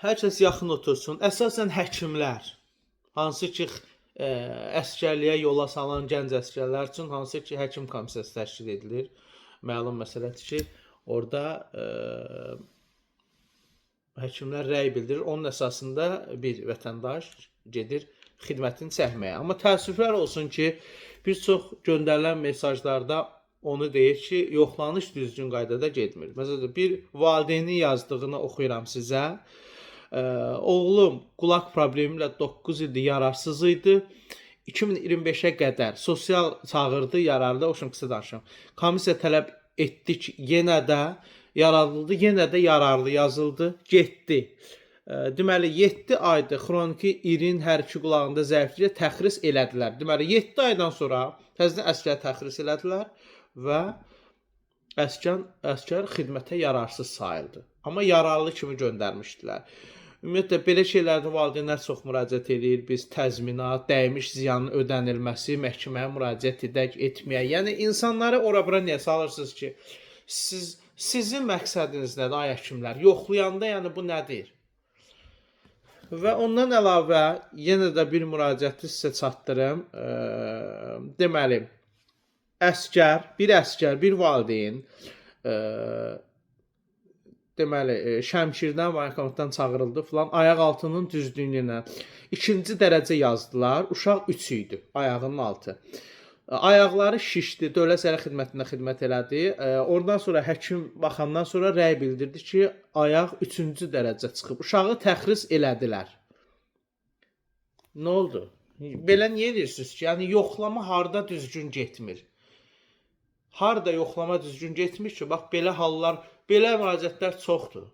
hər kəs yaxın otursun. Əsasən həkimlər, hansı ki əsgərliyə yola salan gənc əsgərlər üçün hansı ki həkim komissiyası təşkil edilir. Məlum məsələdir ki, orada həkimlər rəy bildirir. Onun əsasında bir vətəndaş gedir xidmətini çəkməyə. Amma təəssüflər olsun ki, bir çox göndərilən mesajlarda onu deyir ki, yoxlanış düzgün qaydada getmir. Məsələn, bir valideynin yazdığını oxuyuram sizə. Oğlum qulaq problemi ilə 9 ildir yararsız idi. 2025-ə qədər sosial çağırdı, yararlı, o qısa danışım. Komissiya tələb etdi ki, yenə də yararlıdır, yenə də yararlı yazıldı, getdi. Deməli 7 aydır xroniki irin hər iki qulağında zəifliklə təxris elədilər. Deməli 7 aydan sonra təzədən əsgər təxris elədilər və əsgər xidmətə yararsız sayıldı. Amma yararlı kimi göndərmişdilər. Ümumiyyətlə belə şeylərdə valideynlər çox müraciət edir. Biz təzminat, dəymiş ziyanın ödənilməsi, məhkəməyə müraciət edək, etməyək. Yəni insanları ora-bura niyə salırsınız ki, sizin məqsədiniz nədir ay həkimlər? Yoxlayanda yəni bu nədir? Və ondan əlavə yenə də bir müraciəti sizə çatdırım. Deməli, bir valideyn deməli Şəmkirdən, voyinkomatdan çağırıldı filan, ayaq altının düzlüyünə 2-ci dərəcə yazdılar. Uşaq 3 idi, ayağının altı. Ayaqları şişdi, dövlət səhiyyə xidmətində xidmət elədi. Oradan sonra həkim baxandan sonra rəy bildirdi ki, ayaq 3-cü dərəcə çıxıb. Uşağı təxris elədilər. Nə oldu? Belə niyə edirsiniz ki? Yəni yoxlama harda düzgün getmir? Harda yoxlama düzgün getmir ki, bax belə hallar, belə müraciətlər çoxdur.